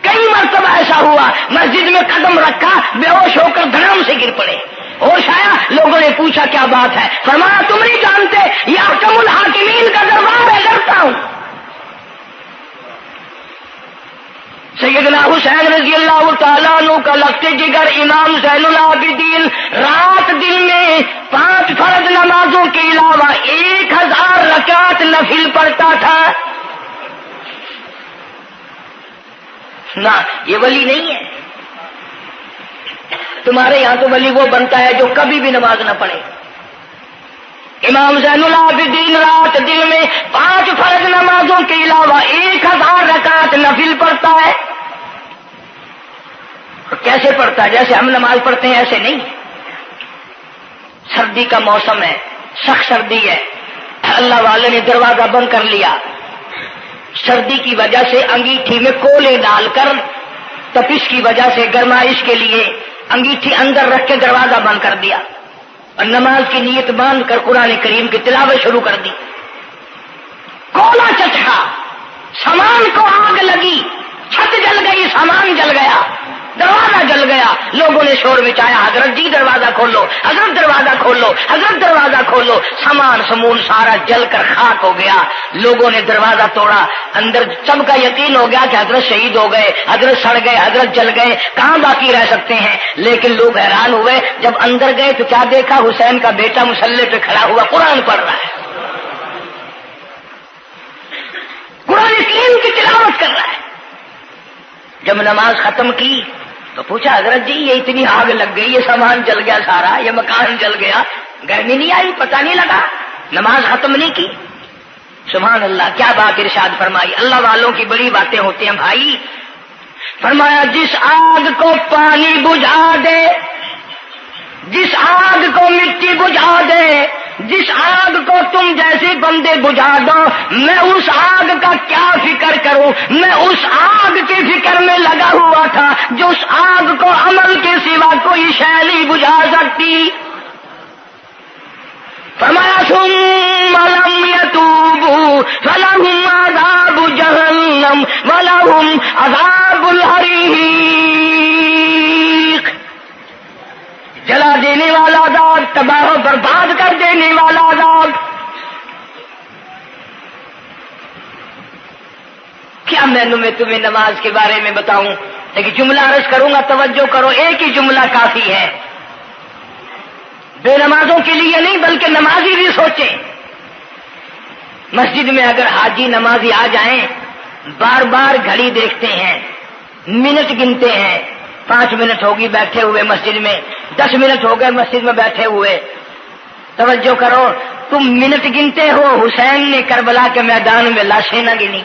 کئی مرتبہ ایسا ہوا، مسجد میں قدم رکھا، بے ہوش ہو کر دھڑام سے گر پڑے، ہوش آیا، لوگوں نے پوچھا کیا بات ہے، فرمایا تم نہیں جانتے یہ احکم الحاکمین کا دربار ہے، ڈرتا ہوں۔ سیدنا حسین رضی اللہ تعالیٰ عنہ کا لخت جگر امام زین العابدین رات دن میں 5 فرض نمازوں کے علاوہ 1000 رکعت نفل پڑھتا تھا۔ نہ یہ ولی نہیں ہے، تمہارے یہاں تو ولی وہ بنتا ہے جو کبھی بھی نماز نہ پڑھے۔ امام زین العابدین رات دن میں 5 فرض نمازوں کے علاوہ 1000 رکعت نفل پڑھتا ہے۔ کیسے پڑھتا ہے؟ جیسے ہم نماز پڑھتے ہیں ایسے نہیں، سردی کا موسم ہے، سخت سردی ہے، اللہ والے نے دروازہ بند کر لیا، سردی کی وجہ سے انگیٹھی میں کولے ڈال کر، تپش کی وجہ سے گرمائش کے لیے انگیٹھی اندر رکھ کے دروازہ بند کر دیا، اور نماز کی نیت باندھ کر قرآن کریم کی تلاوت شروع کر دی۔ کولا چچا، سامان کو آگ لگی، چھت جل گئی، سامان جل گیا، دروازہ جل گیا، لوگوں نے شور مچایا، حضرت جی دروازہ کھولو، حضرت دروازہ کھولو، حضرت دروازہ کھولو، سامان سمون سارا جل کر خاک ہو گیا۔ لوگوں نے دروازہ توڑا، اندر سب کا یقین ہو گیا کہ حضرت شہید ہو گئے، حضرت سڑ گئے، حضرت جل گئے، کہاں باقی رہ سکتے ہیں؟ لیکن لوگ حیران ہوئے، جب اندر گئے تو کیا دیکھا؟ حسین کا بیٹا مصلی پہ کھڑا ہوا قرآن پڑھ رہا ہے، قرآن کریم کی تلاوت کر رہا ہے۔ جب نماز ختم کی تو پوچھا حضرت جی یہ اتنی آگ لگ گئی، یہ سامان جل گیا سارا، یہ مکان جل گیا، گرمی نہیں آئی، پتہ نہیں لگا، نماز ختم نہیں کی؟ سبحان اللہ، کیا بات ارشاد فرمائی۔ اللہ والوں کی بڑی باتیں ہوتی ہیں بھائی۔ فرمایا جس آگ کو پانی بجھا دے، جس آگ کو مٹی بجھا دے، جس آگ کو تم جیسے بندے بجھا دو، میں اس آگ کا کیا فکر کروں؟ میں اس آگ کی فکر میں لگا ہوا تھا جو اس آگ کو عمل کے سوا کوئی شے نہیں بجھا سکتی۔ فرمایا ثم لم يتوبوا فلہم عذاب جہنم ولہم عذاب الحریق، جلا دینے والا عذاب، تباہ و برباد کر دینے والا عذاب۔ کیا میں تمہیں نماز کے بارے میں بتاؤں، لیکن جملہ عرض کروں گا، توجہ کرو، ایک ہی جملہ کافی ہے، بے نمازوں کے لیے نہیں بلکہ نمازی بھی سوچیں۔ مسجد میں اگر حاجی نمازی آ جائیں، بار بار گھڑی دیکھتے ہیں، منٹ گنتے ہیں، 5 منٹ ہوگی بیٹھے ہوئے مسجد میں، 10 منٹ ہو گئے مسجد میں بیٹھے ہوئے۔ توجہ کرو، تم منٹ گنتے ہو، حسین نے کربلا کے میدان میں لاشیں نہ گنی،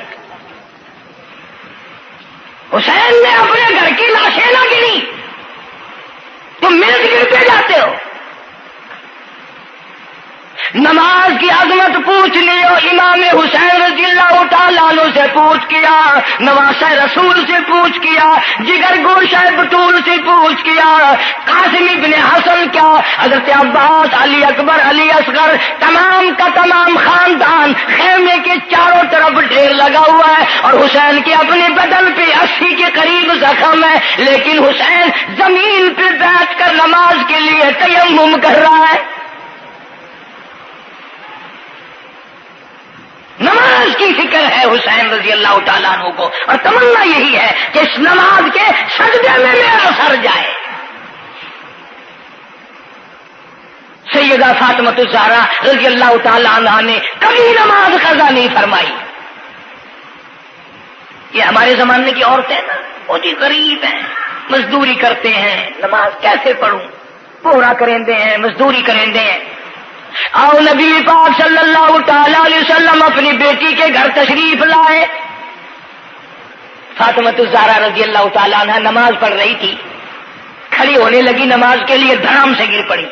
حسین نے اپنے گھر کی لاشیں نہ گنی، تم منٹ گنتے جاتے ہو۔ نماز کی عظمت پوچھ لیو، امام حسین رضی اللہ تعالیٰ عنہ سے پوچھ کیا، نواسہ رسول سے پوچھ کیا، جگر گوشہ بطول سے پوچھ کیا، قاسم ابن حسن کیا، حضرت عباس، علی اکبر، علی اصغر، تمام کا تمام خاندان خیمے کے چاروں طرف ڈھیر لگا ہوا ہے، اور حسین کے اپنے بدن پہ 80 کے قریب زخم ہے، لیکن حسین زمین پہ بیٹھ کر نماز کے لیے تیمم کر رہا ہے۔ نماز کی فکر ہے حسین رضی اللہ تعالیٰ عنہ کو، اور تمنا یہی ہے کہ اس نماز کے سجدے میں میرا سر جائے۔ سیدہ فاطمہ الزہرا رضی اللہ تعالیٰ عنہ نے کبھی نماز قضا نہیں فرمائی۔ یہ ہمارے زمانے کی عورتیں نا، وہ جی غریب ہیں، مزدوری کرتے ہیں، نماز کیسے پڑھوں، پورا کریں ہیں، مزدوری کریں ہیں۔ آؤ نبی پاک صلی اللہ تعالی علیہ وسلم اپنی بیٹی کے گھر تشریف لائے۔ فاطمہ الزہرا رضی اللہ تعالیٰ عنہ نماز پڑھ رہی تھی، کھڑی ہونے لگی نماز کے لیے، دھڑام سے گر پڑی،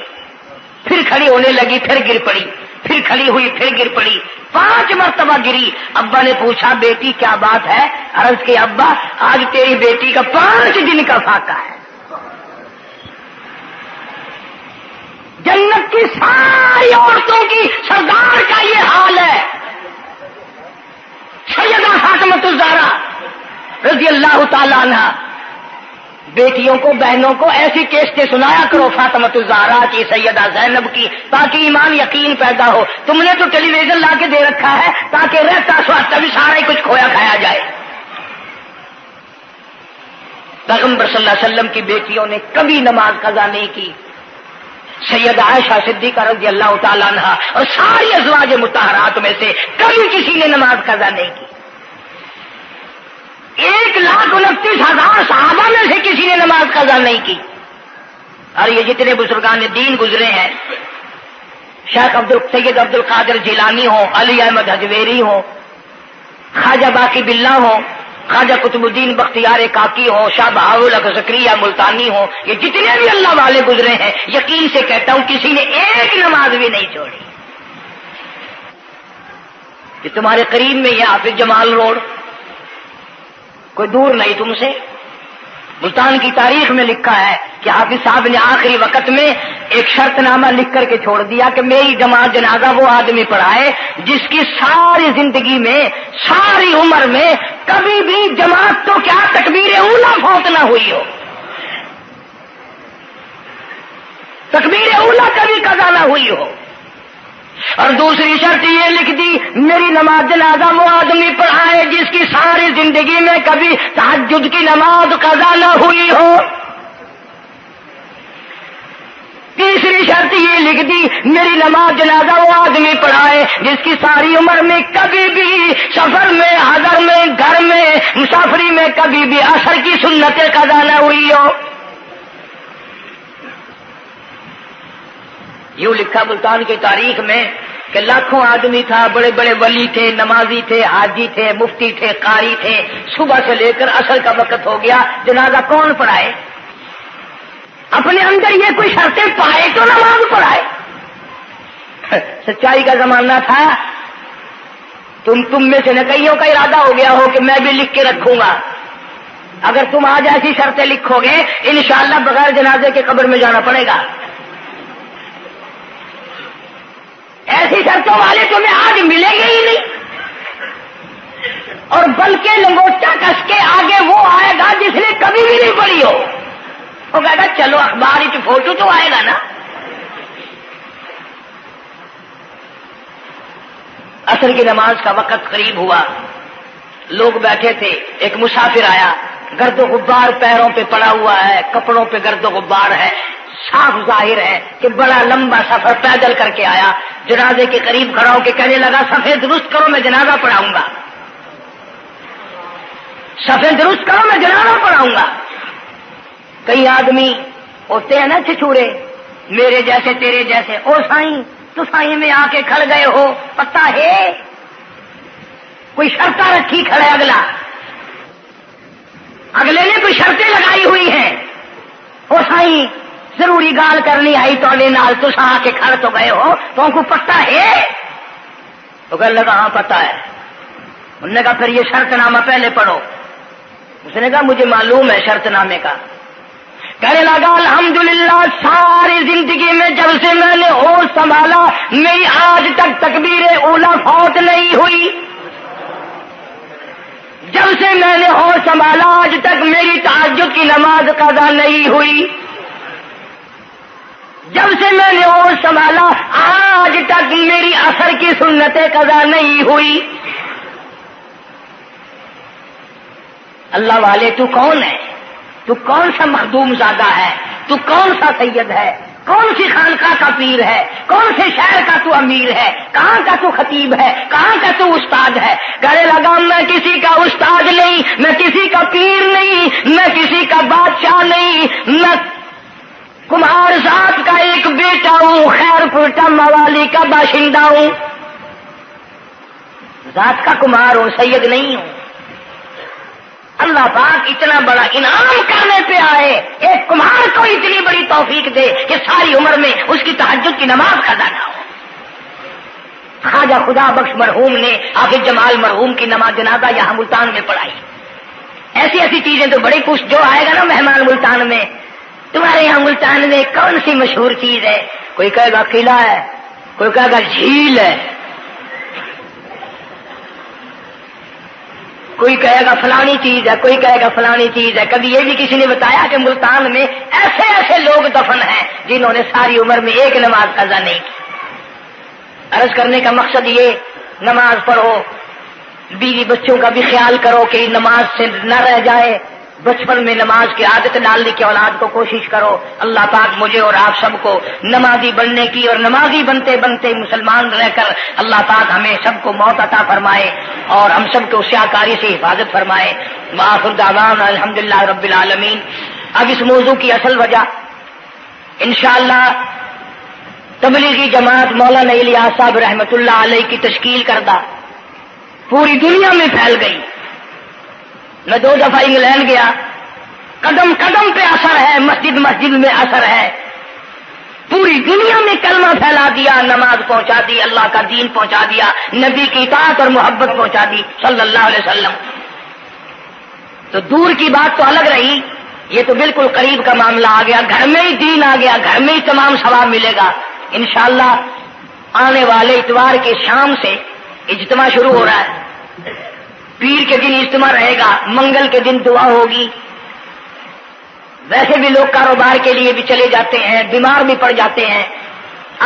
پھر کھڑی ہونے لگی، پھر گر پڑی، پھر کھڑی ہوئی، پھر گر پڑی، 5 مرتبہ گری۔ ابا نے پوچھا بیٹی کیا بات ہے؟ عرض کی ابا آج تیری بیٹی کا 5 دن کا فاقہ ہے، جنت کی ساری عورتوں کی سردار کا یہ حال ہے۔ سیدہ فاطمہ الزہرا رضی اللہ تعالیٰ عنہ، بیٹیوں کو، بہنوں کو ایسی کیسٹیں سنایا کرو فاطمہ الزہرا کی، سیدہ زینب کی، تاکہ ایمان یقین پیدا ہو۔ تم نے تو ٹیلی ویژن لا کے دے رکھا ہے تاکہ رہتا سوچتا بھی سارا ہی کچھ کھویا کھایا جائے۔ پیغمبر صلی اللہ علیہ وسلم کی بیٹیوں نے کبھی نماز قضا نہیں کی۔ سیدہ عائشہ صدیقہ رضی اللہ تعالیٰ عنہ اور ساری ازواج مطہرات میں سے کبھی کسی نے نماز قضا نہیں کی۔ 1,29,000 صحابہ میں سے کسی نے نماز قضا نہیں کی۔ اور یہ جتنے بزرگان دین گزرے ہیں، شیخ سید عبد القادر جیلانی ہوں، علی احمد حجویری ہوں، خواجہ باقی باللہ ہوں، خواجہ قطب الدین بختیار کاکی ہوں، شاہ بہاول زکریا ملتانی ہوں، یہ جتنے بھی اللہ والے گزرے ہیں، یقین سے کہتا ہوں کسی نے ایک نماز بھی نہیں چھوڑی۔ کہ تمہارے قریب میں یہ حافظ جمال روڈ، کوئی دور نہیں تم سے، ملتان کی تاریخ میں لکھا ہے کہ حافظ صاحب نے آخری وقت میں ایک شرط نامہ لکھ کر کے چھوڑ دیا کہ میری جماعت جنازہ وہ آدمی پڑھائے جس کی ساری زندگی میں، ساری عمر میں کبھی بھی جماعت تو کیا تکبیر اولیٰ فوت نہ ہوئی ہو، تکبیر اولیٰ کبھی قضا نہ ہوئی ہو۔ اور دوسری شرط یہ لکھ دی میری نماز جنازہ وہ آدمی پڑھائے جس کی ساری زندگی میں کبھی تہجد کی نماز قضا نہ ہوئی ہو۔ تیسری شرط یہ لکھ دی میری نماز جنازہ وہ آدمی پڑھائے جس کی ساری عمر میں کبھی بھی سفر میں، حضر میں، گھر میں، مسافری میں کبھی بھی عصر کی سنت قضا نہ ہوئی ہو۔ یوں لکھا ملتان کی تاریخ میں کہ لاکھوں آدمی تھا، بڑے بڑے ولی تھے، نمازی تھے، حاجی تھے، مفتی تھے، قاری تھے، صبح سے لے کر عصر کا وقت ہو گیا، جنازہ کون پڑھائے؟ اپنے اندر یہ کوئی شرطیں پائے تو نماز پڑھائے۔ سچائی کا زمانہ تھا، تم میں سے نہ کئیوں کا ارادہ ہو گیا ہو کہ میں بھی لکھ کے رکھوں گا، اگر تم آج ایسی شرطیں لکھو گے انشاءاللہ بغیر جنازے کے قبر میں جانا پڑے گا۔ ایسی شرطوں والے تمہیں آج ملیں گے ہی نہیں۔ اور بلکہ لنگوٹا کس کے آگے وہ آئے گا جس نے کبھی بھی نہیں پڑھی ہو. وہ کہے گا چلو اخبار کی فوٹو تو آئے گا نا. عصر کی نماز کا وقت قریب ہوا، لوگ بیٹھے تھے، ایک مسافر آیا، گرد و غبار پیروں پہ پڑا ہوا ہے، کپڑوں پہ گرد و غبار ہے، صاف ظاہر ہے کہ بڑا لمبا سفر پیدل کر کے آیا. جنازے کے قریب کھڑا ہو کے کہنے لگا صفیں درست کرو میں جنازہ پڑھاؤں گا، صفیں درست کرو میں جنازہ پڑھاؤں گا. کئی آدمی ہوتے ہیں نا چھچورے، میرے جیسے تیرے جیسے، او سائیں تو سائیں میں آ کے کھڑ گئے ہو، پتہ ہے کوئی شرطیں رکھی کھڑے، اگلے نے کوئی شرطیں لگائی ہوئی ہیں. او سائیں ضروری گال کرنی آئی تو نال تو آ کے کھڑ تو گئے ہو، تو ان کو پتہ ہے؟ تو کہنے لگا ہاں پتہ ہے. انہوں نے کہا پھر یہ شرط نامہ پہلے پڑھو. اس نے کہا مجھے معلوم ہے شرط نامے کا. کہنے لگا الحمدللہ ساری زندگی میں جب سے میں نے ہوش سنبھالا میری آج تک تکبیر اولا فوت نہیں ہوئی. جب سے میں نے ہوش سنبھالا آج تک میری تہجد کی نماز قضا نہیں ہوئی. جب سے میں نے ہوش سنبھالا آج تک میری عصر کی سنتیں قضا نہیں ہوئی. اللہ والے تو کون ہے؟ تو کون سا مخدوم زادہ ہے؟ تو کون سا سید ہے؟ کون سی خانقاہ کا پیر ہے؟ کون سے شہر کا تو امیر ہے؟ کہاں کا تو خطیب ہے؟ کہاں کا تو استاد ہے؟ کہنے لگا میں کسی کا استاد نہیں، میں کسی کا پیر نہیں، میں کسی کا بادشاہ نہیں، میں کمار ذات کا ایک بیٹا ہوں، خیر پورٹا موالی کا باشندہ ہوں، ذات کا کمار ہوں، سید نہیں ہوں. اللہ پاک اتنا بڑا انعام کرنے پہ آئے، ایک کمار کو اتنی بڑی توفیق دے کہ ساری عمر میں اس کی تہجد کی نماز قضا نہ ہو. خواجہ خدا بخش مرحوم نے حافظ جمال مرحوم کی نماز جنازہ یہاں ملتان میں پڑھائی. ایسی ایسی چیزیں تو بڑی کچھ جو آئے گا نا مہمان ملتان میں، تمہارے یہاں ملتان میں کون سی مشہور چیز ہے؟ کوئی کہے گا قلعہ ہے، کوئی کہے گا جھیل ہے، کوئی کہے گا فلانی چیز ہے، کوئی کہے گا فلانی چیز ہے. کبھی یہ بھی کسی نے بتایا کہ ملتان میں ایسے ایسے لوگ دفن ہیں جنہوں نے ساری عمر میں ایک نماز قضا نہیں کی. عرض کرنے کا مقصد یہ، نماز پڑھو، بیوی بچوں کا بھی خیال کرو کہ نماز سے نہ رہ جائے. بچپن میں نماز کی عادت ڈالنے کی اولاد کو کوشش کرو. اللہ پاک مجھے اور آپ سب کو نمازی بننے کی اور نمازی بنتے بنتے مسلمان رہ کر اللہ پاک ہمیں سب کو موت عطا فرمائے اور ہم سب کو سیاکاری سے حفاظت فرمائے. وآخر دعوانا الحمدللہ رب العالمین. اب اس موضوع کی اصل وجہ انشاءاللہ تبلیغی جماعت مولانا الیاس صاحب رحمۃ اللہ علیہ کی تشکیل کردہ پوری دنیا میں پھیل گئی. میں 2 دفعہ انگلینڈ گیا، قدم قدم پہ اثر ہے، مسجد مسجد میں اثر ہے. پوری دنیا میں کلمہ پھیلا دیا، نماز پہنچا دی، اللہ کا دین پہنچا دیا، نبی کی اطاعت اور محبت پہنچا دی صلی اللہ علیہ وسلم. تو دور کی بات تو الگ رہی، یہ تو بالکل قریب کا معاملہ آ گیا. گھر میں ہی دین آ گیا، گھر میں ہی تمام ثواب ملے گا انشاءاللہ. آنے والے اتوار کے شام سے اجتماع شروع ہو رہا ہے. پیر کے دن اجتماع رہے گا، منگل کے دن دعا ہوگی. ویسے بھی لوگ کاروبار کے لیے بھی چلے جاتے ہیں، بیمار بھی پڑ جاتے ہیں.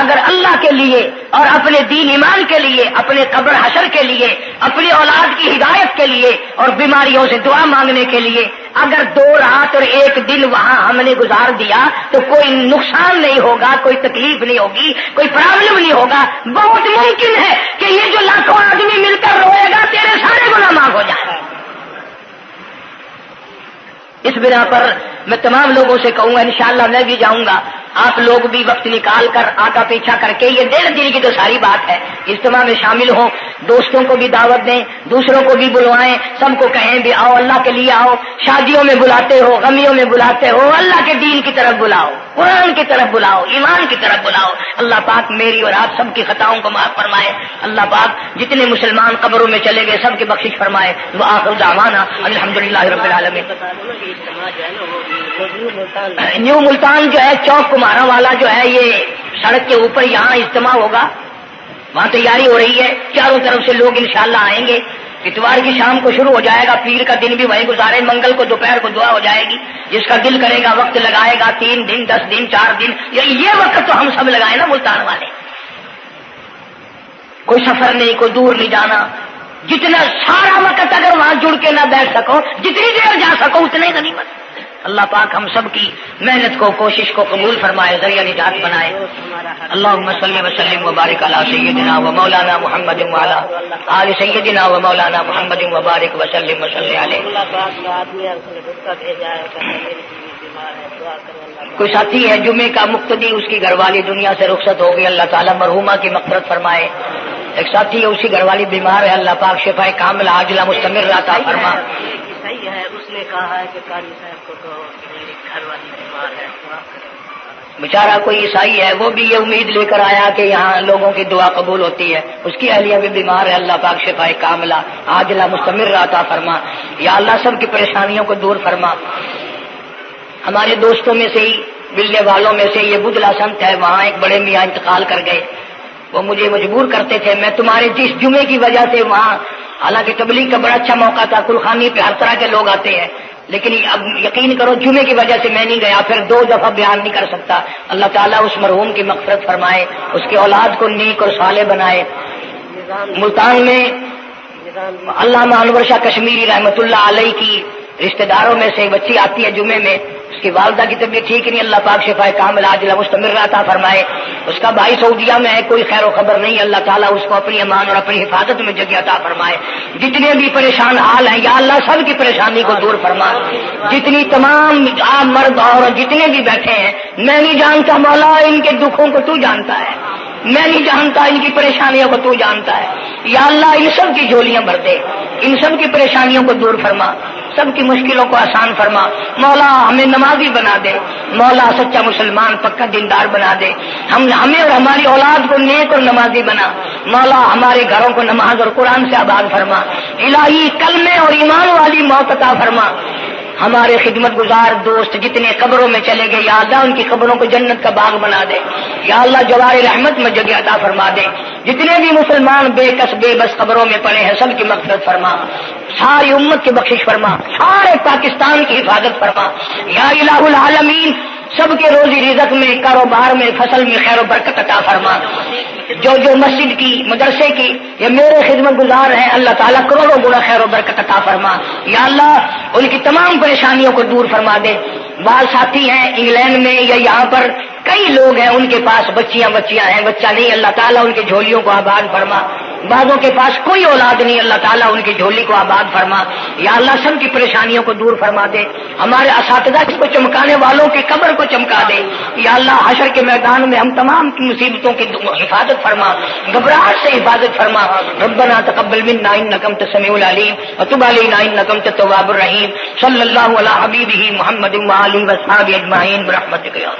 اگر اللہ کے لیے اور اپنے دین ایمان کے لیے، اپنے قبر حشر کے لیے، اپنی اولاد کی ہدایت کے لیے اور بیماریوں سے دعا مانگنے کے لیے اگر 2 رات اور 1 دن وہاں ہم نے گزار دیا تو کوئی نقصان نہیں ہوگا، کوئی تکلیف نہیں ہوگی، کوئی پرابلم نہیں ہوگا. بہت ممکن ہے کہ یہ جو لاکھوں آدمی مل کر روئے گا تیرے سارے گناہ معاف ہو جائیں. اس بنا پر میں تمام لوگوں سے کہوں گا انشاءاللہ میں بھی جاؤں گا. آپ لوگ بھی وقت نکال کر آگا پیچھا کر کے، یہ 1.5 دن کی تو ساری بات ہے، اجتماع میں شامل ہوں. دوستوں کو بھی دعوت دیں، دوسروں کو بھی بلوائیں، سب کو کہیں بھی آؤ، اللہ کے لیے آؤ. شادیوں میں بلاتے ہو، غمیوں میں بلاتے ہو، اللہ کے دین کی طرف بلاؤ، قرآن کی طرف بلاؤ، ایمان کی طرف بلاؤ. اللہ پاک میری اور آپ سب کی خطاؤں کو معاف فرمائے. اللہ پاک جتنے مسلمان قبروں میں چلے گئے سب کی بخشش فرمائے. وآخر دعوانا الحمدللہ رب العالمین. نیو ملتان جو ہے چوک کمارا والا جو ہے، یہ سڑک کے اوپر یہاں اجتماع ہوگا. وہاں تیاری ہو رہی ہے، چاروں طرف سے لوگ انشاءاللہ آئیں گے. اتوار کی شام کو شروع ہو جائے گا، پیر کا دن بھی وہیں گزارے، منگل کو دوپہر کو دعا ہو جائے گی، جس کا دل کرے گا وقت لگائے گا، 3 دن 10 دن 4 دن، یہ وقت تو ہم سب لگائے نا ملتان والے، کوئی سفر نہیں، کوئی دور نہیں جانا، جتنا سارا وقت اگر وہاں جڑ کے نہ بیٹھ سکو، جتنی دیر جا سکو اتنے غنیمت۔ اللہ پاک ہم سب کی محنت کو، کوشش کو قبول فرمائے، ذریعہ نجات بنائے۔ اللہم صلی وسلم وبارک علی سیدنا و مولانا محمد وعلی آل سیدنا و مولانا محمد وبارک وسلم وصلی علیہ۔ کوئی ساتھی ہے جمعے کا مقتدی، اس کی گھر والی دنیا سے رخصت ہو گئی، اللہ تعالیٰ مرحومہ کی مغفرت فرمائے۔ ایک ساتھی ہے، اسی گھر والی بیمار ہے، اللہ پاک شفائے کاملہ عاجلہ مستمر عطا فرما۔ صحیح ہے، اس نے کہا ہے کہ قاری صاحب کو تو میری گھر والی بیمار ہے، بیچارہ کوئی عیسائی ہے، وہ بھی یہ امید لے کر آیا کہ یہاں لوگوں کی دعا قبول ہوتی ہے، اس کی اہلیہ بھی بیمار ہے، اللہ پاک شفائے کاملہ عاجلہ مستمر عطا فرما۔ یا اللہ سب کی پریشانیوں کو دور فرما۔ ہمارے دوستوں میں سے ہی، ملنے والوں میں سے یہ بدلا سنت ہے، وہاں ایک بڑے میاں انتقال کر گئے، وہ مجھے مجبور کرتے تھے، میں تمہارے جس جمعے کی وجہ سے وہاں، حالانکہ تبلیغ کا بڑا اچھا موقع تھا، کلخانی پہ ہر طرح کے لوگ آتے ہیں، لیکن اب یقین کرو جمعے کی وجہ سے میں نہیں گیا، پھر 2 دفعہ بیان نہیں کر سکتا۔ اللہ تعالیٰ اس مرحوم کی مغفرت فرمائے، اس کی اولاد کو نیک اور صالح بنائے۔ ملتان میں علامہ انور شاہ کشمیری رحمۃ اللہ علیہ کی رشتہ داروں میں سے ایک بچی آتی ہے جمعے میں، اس کی والدہ کی طبیعت ٹھیک نہیں، اللہ پاک شفائے کاملہ عاجلہ مستمر عطا فرمائے۔ اس کا بھائی سعودیہ میں ہے، کوئی خیر و خبر نہیں، اللہ تعالیٰ اس کو اپنی امان اور اپنی حفاظت میں جگہ عطا فرمائے۔ جتنے بھی پریشان حال ہیں یا اللہ سب کی پریشانی کو دور فرما۔ جتنی تمام مرد اور جتنے بھی بیٹھے ہیں، میں نہیں جانتا مولا ان کے دکھوں کو تو جانتا ہے، میں نہیں جانتا ان کی پریشانیوں کو تو جانتا ہے، یا اللہ ان سب کی جھولیاں بھر دے، ان سب کی پریشانیوں کو دور فرما، سب کی مشکلوں کو آسان فرما۔ مولا ہمیں نمازی بنا دے، مولا سچا مسلمان پکا دیندار بنا دے، ہمیں اور ہماری اولاد کو نیک اور نمازی بنا، مولا ہمارے گھروں کو نماز اور قرآن سے آباد فرما، الہی کلمے اور ایمان والی موت عطا فرما۔ ہمارے خدمت گزار دوست جتنے قبروں میں چلے گئے، یا اللہ ان کی قبروں کو جنت کا باغ بنا دے، یا اللہ جوار رحمت میں جگہ عطا فرما دے۔ جتنے بھی مسلمان بے کس بے بس قبروں میں پڑے ہیں، سب کی مغفرت فرما، ساری امت کی بخشش فرما، سارے پاکستان کی حفاظت فرما، یا الہ العالمین۔ سب کے روزی رزق میں، کاروبار میں، فصل میں خیر و برکت عطا فرما۔ جو مسجد کی، مدرسے کی یہ میرے خدمت گزار ہیں، اللہ تعالیٰ کروڑوں گنا خیر و برکت عطا فرما، یا اللہ ان کی تمام پریشانیوں کو دور فرما دے۔ بعض ساتھی ہیں انگلینڈ میں یا یہاں پر کئی لوگ ہیں، ان کے پاس بچیاں ہیں، بچہ نہیں، اللہ تعالیٰ ان کی جھولیوں کو آباد فرما۔ بعضوں کے پاس کوئی اولاد نہیں، اللہ تعالیٰ ان کی جھولی کو آباد فرما، یا اللہ سب کی پریشانیوں کو دور فرما دے۔ ہمارے اساتذہ کو چمکانے والوں کی قبر کو چمکا دے، یا اللہ حشر کے میدان میں ہم تمام کی مصیبتوں کی حفاظت فرما، گھبراہٹ سے حفاظت فرما۔ ربنا تقبل منا انک انت السمیع العلیم وتب علینا انک انت التواب الرحیم۔ صلی اللہ علی حبیبہ محمد وآلہ وصحبہ اجمعین برحمتک یا